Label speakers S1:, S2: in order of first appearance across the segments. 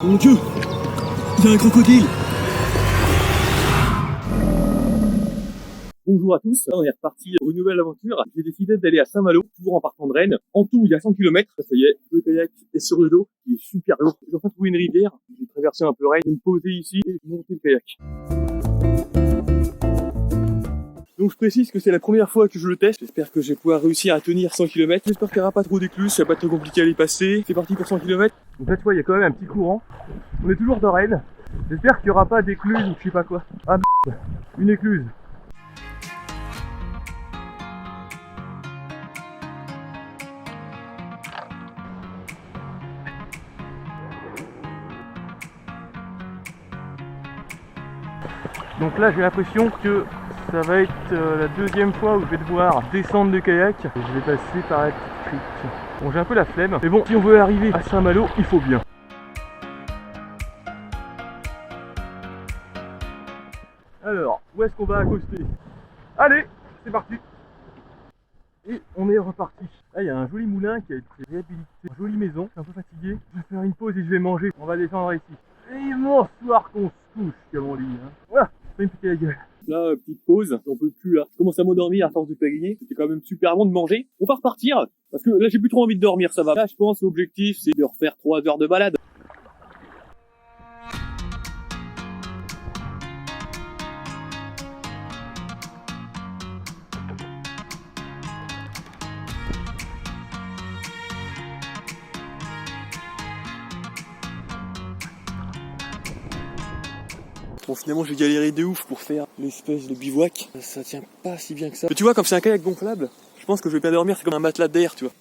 S1: Mon Dieu, il y a un crocodile. Bonjour à tous, on est reparti pour une nouvelle aventure. J'ai décidé d'aller à Saint-Malo, toujours en partant de Rennes. En tout, il y a 100 km. Ça y est, le kayak est sur le dos, il est super lourd. J'ai enfin trouvé une rivière, j'ai traversé un peu Rennes, je vais me poser ici et monter le kayak. Donc je précise que c'est la première fois que je le teste. J'espère que je vais pouvoir réussir à tenir 100 km. J'espère qu'il n'y aura pas trop d'écluses, ça va pas être trop compliqué à les passer. C'est parti pour 100 km. Donc là tu vois, il y a quand même un petit courant. On est toujours dans Rennes. J'espère qu'il n'y aura pas d'écluse ou je sais pas quoi. Ah merde, une écluse. Donc là j'ai l'impression que ça va être la deuxième fois où je vais devoir descendre le kayak. Je vais passer par la petite crique. Bon, j'ai un peu la flemme, mais bon, si on veut arriver à Saint-Malo, il faut bien. Alors, où est-ce qu'on va accoster? Allez, c'est parti. Et on est reparti. Là, il y a un joli moulin qui a été réhabilité. Une jolie maison, je suis un peu fatigué. Je vais faire une pause et je vais manger. On va descendre ici. Et bonsoir qu'on se couche, comme on dit. Hein. Voilà, fais une petite gueule. Là, petite pause, on peut plus là. Je commence à m'endormir à force de pagayer. C'était quand même super bon de manger. On va repartir, parce que là j'ai plus trop envie de dormir, ça va. Là je pense l'objectif c'est de refaire 3 heures de balade. Bon, finalement j'ai galéré de ouf pour faire l'espèce de bivouac. Ça tient pas si bien que ça. Mais tu vois, comme c'est un kayak gonflable, je pense que je vais bien dormir, c'est comme un matelas d'air, tu vois.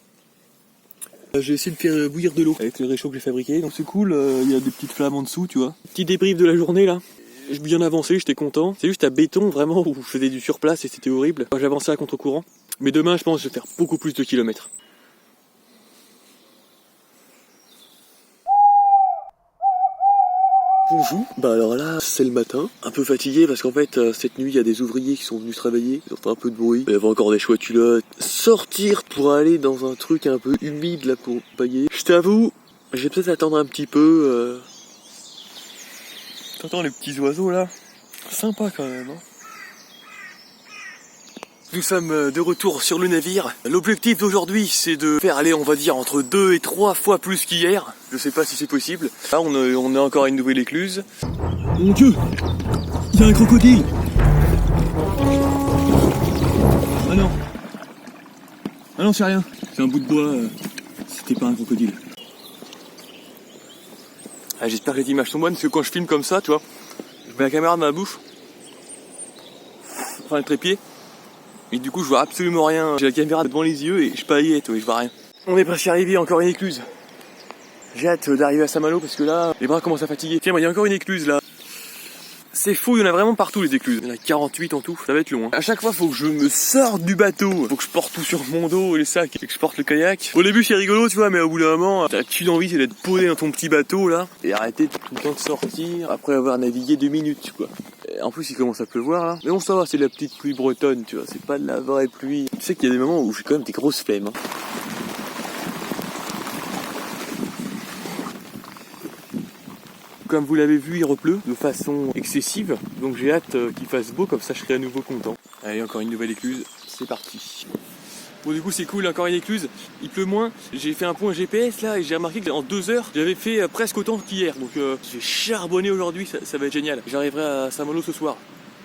S1: J'ai essayé de faire bouillir de l'eau avec le réchaud que j'ai fabriqué, donc c'est cool, il y a des petites flammes en dessous, tu vois. Petit débrief de la journée là. J'ai bien avancé, j'étais content. C'est juste à béton vraiment où je faisais du surplace et c'était horrible. J'ai avancé à contre-courant. Mais demain je pense que je vais faire beaucoup plus de kilomètres. Bonjour. Bah alors là, c'est le matin, un peu fatigué parce qu'en fait, cette nuit, il y a des ouvriers qui sont venus travailler, ils entendent un peu de bruit, il y avait encore des choix culottes. Sortir pour aller dans un truc un peu humide là pour pagayer. Je t'avoue, je vais peut-être attendre un petit peu. T'entends les petits oiseaux là? Sympa quand même, hein. Nous sommes de retour sur le navire. L'objectif d'aujourd'hui c'est de faire aller on va dire entre 2 et 3 fois plus qu'hier. Je sais pas si c'est possible. Là on a encore une nouvelle écluse. Mon Dieu, il y a un crocodile. Ah non. Ah non c'est rien. C'est un bout de bois. C'était pas un crocodile. Ah, j'espère que les images sont bonnes parce que quand je filme comme ça tu vois, je mets la caméra dans ma bouche. Enfin le trépied. Et du coup je vois absolument rien, j'ai la caméra devant les yeux et je paillette, ouais, je vois rien. On est presque arrivé, encore une écluse. J'ai hâte d'arriver à Saint-Malo parce que là, les bras commencent à fatiguer. Tiens, il y a encore une écluse là. C'est fou, il y en a vraiment partout les écluses. Il y en a 48 en tout, ça va être long. Hein. À chaque fois, faut que je me sorte du bateau. Faut que je porte tout sur mon dos et les sacs et que je porte le kayak. Au début, c'est rigolo, tu vois, mais au bout d'un moment, t'as qu'une envie, c'est d'être posé dans ton petit bateau là et arrêter tout le temps de sortir après avoir navigué 2 minutes, quoi. Et en plus, il commence à pleuvoir là. Mais bon, ça va, c'est de la petite pluie bretonne, tu vois. C'est pas de la vraie pluie. Tu sais qu'il y a des moments où j'ai quand même des grosses flemmes. Hein. Comme vous l'avez vu, il repleut de façon excessive, donc j'ai hâte qu'il fasse beau, comme ça je serai à nouveau content. Allez, encore une nouvelle écluse, c'est parti. Bon du coup c'est cool, encore une écluse, il pleut moins. J'ai fait un point GPS là et j'ai remarqué qu'en 2 heures, j'avais fait presque autant qu'hier. Donc j'ai charbonné aujourd'hui, ça va être génial. J'arriverai à Saint-Malo ce soir.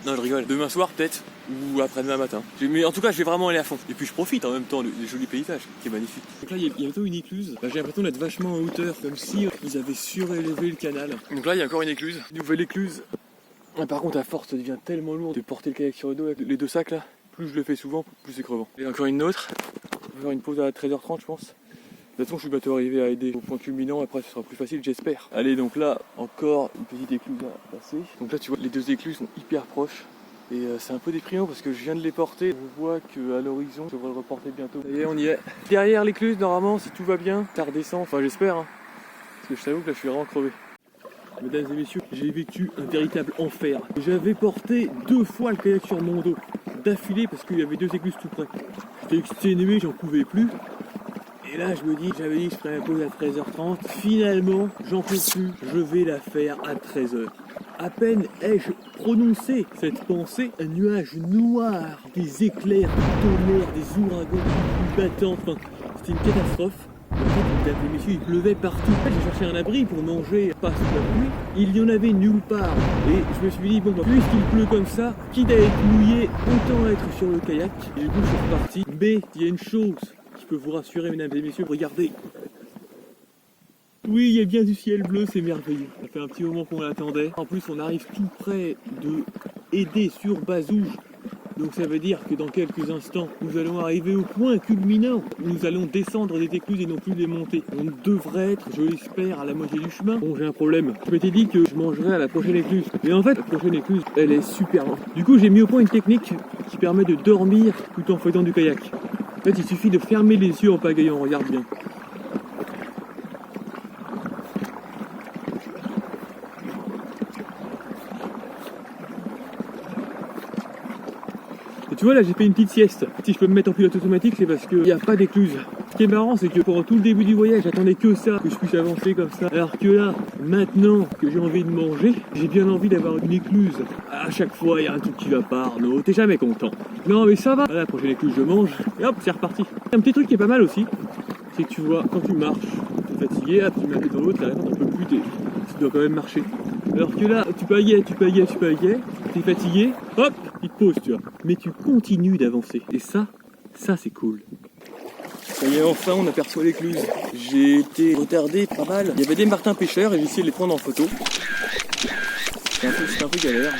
S1: Non je rigole, demain soir peut-être, ou après-demain matin. Mais en tout cas je vais vraiment aller à fond. Et puis je profite en même temps des jolis paysages, qui est magnifique. Donc là il y a bientôt une écluse, là, j'ai l'impression d'être vachement en hauteur, comme si ils avaient surélevé le canal. Donc là il y a encore une écluse, une nouvelle écluse. Ah, par contre à force ça devient tellement lourd de porter le kayak sur le dos avec les 2 sacs là. Plus je le fais souvent, plus c'est crevant. Et encore une autre, on va faire une pause à 13h30 je pense. De toute façon je suis bientôt arrivé à aider au point culminant, après ce sera plus facile j'espère. Allez donc là encore une petite écluse à passer. Donc là tu vois les 2 écluses sont hyper proches. Et c'est un peu déprimant parce que je viens de les porter. Je vois qu'à l'horizon je devrais le reporter bientôt. Ça y est, on y est. Derrière l'écluse normalement si tout va bien, ça redescend, enfin j'espère. Hein. Parce que je t'avoue que là je suis vraiment crevé. Mesdames et messieurs, j'ai vécu un véritable enfer. J'avais porté 2 fois le kayak sur mon dos d'affilée parce qu'il y avait 2 écluses tout près. J'étais exténué, j'en pouvais plus. Et là je me dis, j'avais dit que je ferais la pause à 13h30. Finalement, j'en peux plus, je vais la faire à 13h. À peine ai-je prononcé cette pensée, un nuage noir, des éclairs, du tonnerre, des ouragans, des pluies battantes, enfin, c'était une catastrophe. En fait, mesdames et messieurs, il pleuvait partout. J'ai cherché un abri pour manger, pas sous la pluie. Il n'y en avait nulle part. Et je me suis dit, bon, bah, puisqu'il pleut comme ça, quitte à être mouillé, autant être sur le kayak. Et du coup, je suis reparti. Mais il y a une chose qui peut vous rassurer, mesdames et messieurs, regardez. Oui, il y a bien du ciel bleu, c'est merveilleux. Ça fait un petit moment qu'on l'attendait. En plus, on arrive tout près de Édé sur Bazouges. Donc ça veut dire que dans quelques instants, nous allons arriver au point culminant où nous allons descendre des écluses et non plus des montées. On devrait être, je l'espère, à la moitié du chemin. Bon, j'ai un problème. Je m'étais dit que je mangerais à la prochaine écluse. Mais en fait, la prochaine écluse, elle est super lente. Du coup, j'ai mis au point une technique qui permet de dormir tout en faisant du kayak. En fait, il suffit de fermer les yeux en pagayant, regarde bien. Et tu vois là j'ai fait une petite sieste. Si je peux me mettre en pilote automatique c'est parce qu'il n'y a pas d'écluse. Ce qui est marrant c'est que pendant tout le début du voyage j'attendais que ça, que je puisse avancer comme ça. Alors que là, maintenant que j'ai envie de manger, j'ai bien envie d'avoir une écluse. À chaque fois il y a un truc qui va pas, Arnaud, t'es jamais content. Non mais ça va, à la prochaine écluse je mange et hop c'est reparti. Un petit truc qui est pas mal aussi, c'est que tu vois quand tu marches, t'es fatigué, hop tu mets la tête dans l'autre, t'arrives, t'en peux plus, tu dois quand même marcher. Alors que là, tu pagayes, t'es fatigué, hop, il te pose, tu vois. Mais tu continues d'avancer. Et ça c'est cool. Ça y est, enfin on aperçoit l'écluse. J'ai été retardé pas mal. Il y avait des martins pêcheurs et j'ai essayé de les prendre en photo. C'était un peu galère.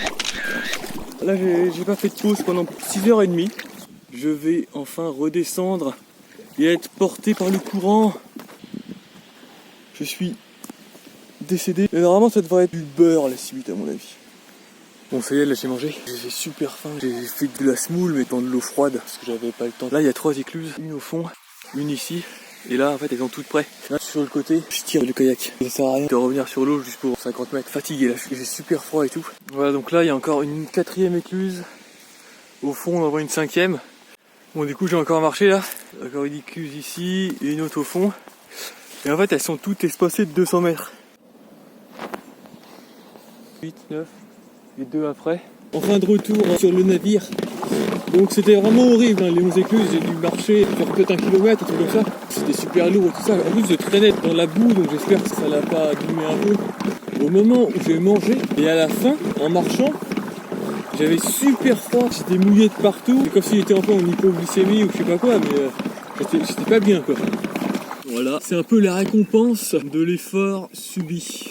S1: Là, j'ai pas fait de pause pendant 6h30. Je vais enfin redescendre et être porté par le courant. Je suis décédé. Mais normalement ça devrait être du beurre la suite à mon avis. Bon ça y est, là j'ai mangé. J'ai super faim. J'ai fait de la semoule mais dans de l'eau froide parce que j'avais pas le temps. Là il y a 3 écluses, une au fond, une ici. Et là en fait elles sont toutes prêtes. Là sur le côté, je tire le kayak. Ça sert à rien de revenir sur l'eau juste pour 50 mètres. Fatigué là, j'ai super froid et tout. Voilà donc là il y a encore une 4e écluse. Au fond on en voit une 5e. Bon du coup j'ai encore marché là. Encore une écluse ici et une autre au fond. Et en fait elles sont toutes espacées de 200 mètres. 8, 9 et 2 après. Enfin de retour sur le navire. Donc c'était vraiment horrible, hein, les 11 écluses, j'ai dû marcher, faire peut-être 1 kilomètre, un truc comme ça. C'était super lourd et tout ça. En plus je traînais dans la boue, donc j'espère que ça l'a pas abîmé un peu. Au moment où j'ai mangé, et à la fin, en marchant, j'avais super froid, j'étais mouillé de partout. C'est comme si j'étais encore en hypoglycémie ou je sais pas quoi, mais j'étais pas bien quoi. Voilà, c'est un peu la récompense de l'effort subi.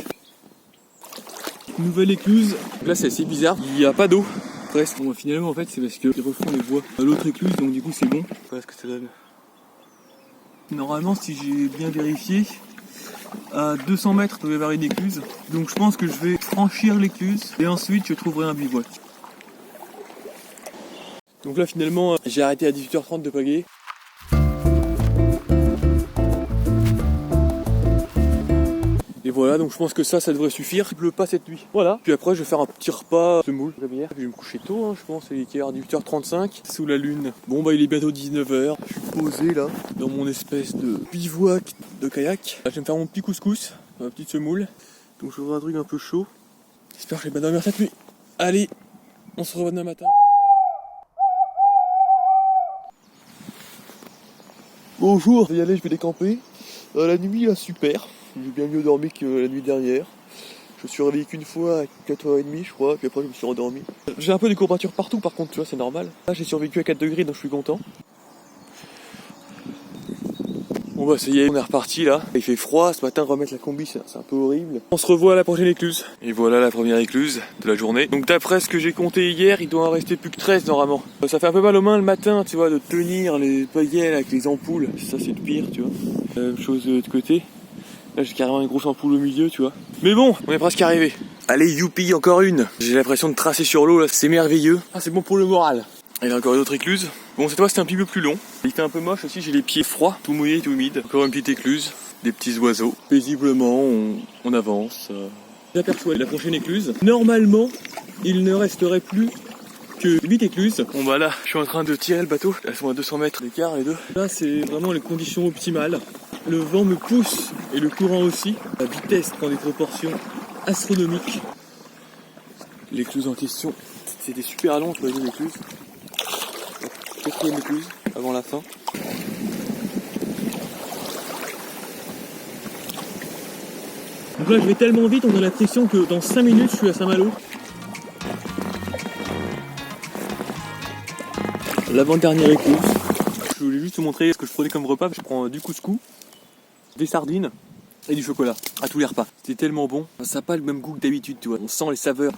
S1: Nouvelle écluse. Là c'est assez bizarre, il n'y a pas d'eau presque. Bon finalement en fait c'est parce qu'ils refont les voies à l'autre écluse donc du coup c'est bon. Voilà ce que ça donne. Normalement si j'ai bien vérifié, à 200 mètres il doit y avoir une écluse. Donc je pense que je vais franchir l'écluse et ensuite je trouverai un bivouac. Donc là finalement j'ai arrêté à 18h30 de pagayer. Et voilà, donc je pense que ça devrait suffire. Il pleut pas cette nuit. Voilà. Puis après, je vais faire un petit repas semoule. Puis je vais me coucher tôt, hein, je pense. Il est 18h35 sous la lune. Bon, bah il est bientôt 19h. Je suis posé là, dans mon espèce de bivouac de kayak. Là, je vais me faire mon petit couscous, ma petite semoule. Donc je voudrais un truc un peu chaud. J'espère que je vais bien dormir cette nuit. Allez, on se revoit demain matin. Bonjour, je vais y aller, je vais décamper. La nuit, là, super. J'ai bien mieux dormi que la nuit dernière. Je me suis réveillé qu'une fois à 4h30 je crois, puis après je me suis rendormi. J'ai un peu des courbatures partout par contre, tu vois, c'est normal. Là j'ai survécu à 4 degrés donc je suis content. Bon bah ça y est, on est reparti là. Il fait froid, ce matin remettre la combi c'est un peu horrible. On se revoit à la prochaine écluse. Et voilà la première écluse de la journée. Donc d'après ce que j'ai compté hier, il doit en rester plus que 13 normalement. Ça fait un peu mal aux mains le matin, tu vois, de tenir les paillettes avec les ampoules. Ça c'est le pire, tu vois. Même chose de l'autre côté. Là j'ai carrément une grosse ampoule au milieu, tu vois. Mais bon, on est presque arrivé. Allez, youpi, encore une. J'ai l'impression de tracer sur l'eau là, c'est merveilleux. Ah, c'est bon pour le moral. Il y a encore une autre écluse. Bon, cette fois c'était un petit peu plus long. Il fait un peu moche aussi, j'ai les pieds froids, tout mouillés, tout humides. Encore une petite écluse, des petits oiseaux. Paisiblement, on avance. J'aperçois la prochaine écluse. Normalement, il ne resterait plus que 8 écluses. Bon bah là, je suis en train de tirer le bateau. Elles sont à 200 mètres d'écart les deux. Là, c'est vraiment les conditions optimales. Le vent me pousse et le courant aussi. La vitesse prend des proportions astronomiques. L'écluse en question, c'était super long, tu vois, l'écluse. Quatrième écluse, avant la fin. Donc là, je vais tellement vite, on a l'impression que dans 5 minutes, je suis à Saint-Malo. L'avant-dernière écluse. Je voulais juste vous montrer ce que je prenais comme repas. Je prends du couscous, des sardines et du chocolat à tous les repas. C'était tellement bon. Ça n'a pas le même goût que d'habitude, tu vois. On sent les saveurs.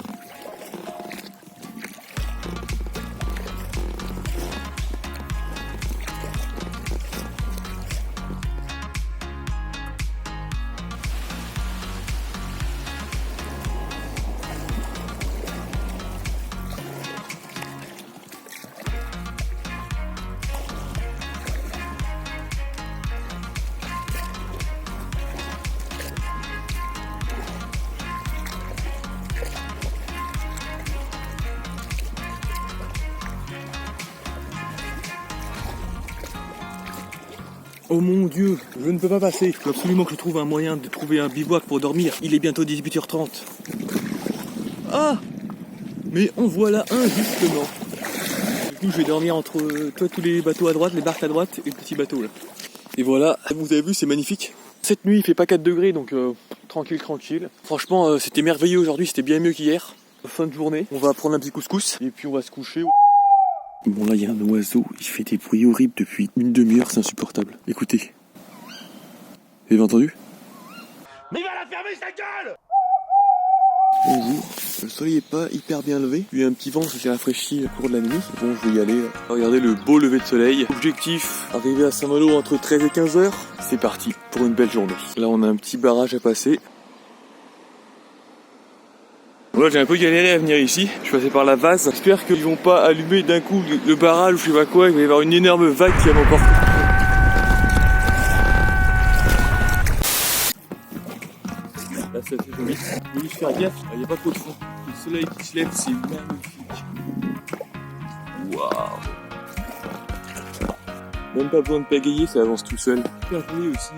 S1: Oh mon Dieu, je ne peux pas passer. Il faut absolument que je trouve un moyen de trouver un bivouac pour dormir. Il est bientôt 18h30. Ah! Mais en voilà un justement. Du coup, je vais dormir entre tous les bateaux à droite, les barques à droite et le petit bateau là. Et voilà, vous avez vu, c'est magnifique. Cette nuit, il fait pas 4 degrés, donc tranquille. Franchement, c'était merveilleux aujourd'hui, c'était bien mieux qu'hier. Fin de journée, on va prendre un petit couscous et puis on va se coucher. Bon là il y a un oiseau, il fait des bruits horribles depuis une demi-heure, c'est insupportable. Écoutez. Vous avez entendu?
S2: Mais il va la fermer sa gueule!
S1: Bonjour. Le soleil est pas hyper bien levé. Il y a un petit vent qui s'est rafraîchi au cours de la nuit. Bon, je vais y aller. Regardez le beau lever de soleil. Objectif, arriver à Saint-Malo entre 13 et 15 heures. C'est parti pour une belle journée. Là on a un petit barrage à passer. Voilà, j'ai un peu galéré à venir ici, je suis passé par la vase. J'espère qu'ils vont pas allumer d'un coup le barrage ou je sais pas quoi, il va y avoir une énorme vague qui va m'emporter. Là ça fait joli. Je vais juste faire gaffe, il n'y a pas trop de fond. Le soleil qui se lève, c'est magnifique. Waouh. Même pas besoin de pagayer, ça avance tout seul. Super joli aussi.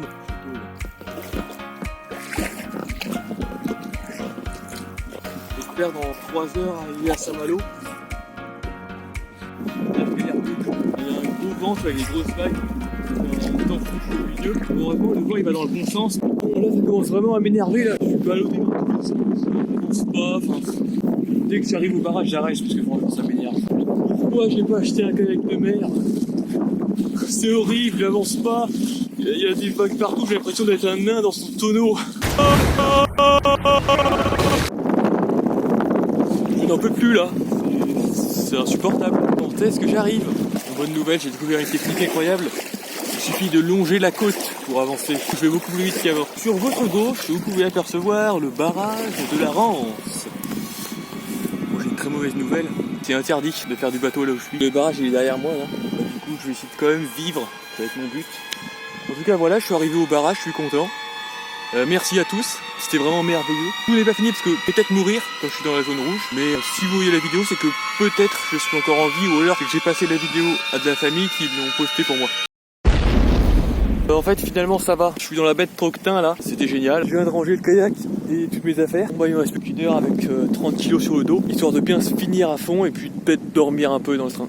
S1: J'espère dans 3 heures arriver à Saint-Malo. Il y a un gros vent avec des grosses vagues. C'est un temps fou au milieu. Heureusement le vent il va dans le bon sens. Bon là ça commence vraiment à m'énerver là. Je suis ballotté dans le bon sens. Ça avance pas. Enfin, dès que j'arrive au barrage j'arrête parce que franchement ça m'énerve. Pourquoi j'ai pas acheté un kayak de mer? C'est horrible, j'avance pas. Il y a des vagues partout, j'ai l'impression d'être un nain dans son tonneau. Je n'en peux plus là, c'est insupportable. Quand est-ce que j'arrive? Bonne nouvelle, j'ai découvert une technique incroyable. Il suffit de longer la côte pour avancer. Je vais beaucoup plus vite qu'avant. Sur votre gauche, vous pouvez apercevoir le barrage de la Rance. Bon, j'ai une très mauvaise nouvelle. C'est interdit de faire du bateau là où je suis. Le barrage il est derrière moi là. Du coup, je vais essayer de quand même vivre. Ça va être mon but. En tout cas, voilà, je suis arrivé au barrage, je suis content. Merci à tous, c'était vraiment merveilleux. Tout n'est pas fini parce que peut-être mourir quand je suis dans la zone rouge, mais si vous voyez la vidéo, c'est que peut-être je suis encore en vie ou alors que j'ai passé la vidéo à de la famille qui l'ont posté pour moi. En fait, finalement, ça va. Je suis dans la baie de Troctin là, c'était génial. Je viens de ranger le kayak et toutes mes affaires. Bon, bah, il me reste plus qu'une heure avec 30 kilos sur le dos, histoire de bien se finir à fond et puis peut-être dormir un peu dans le train.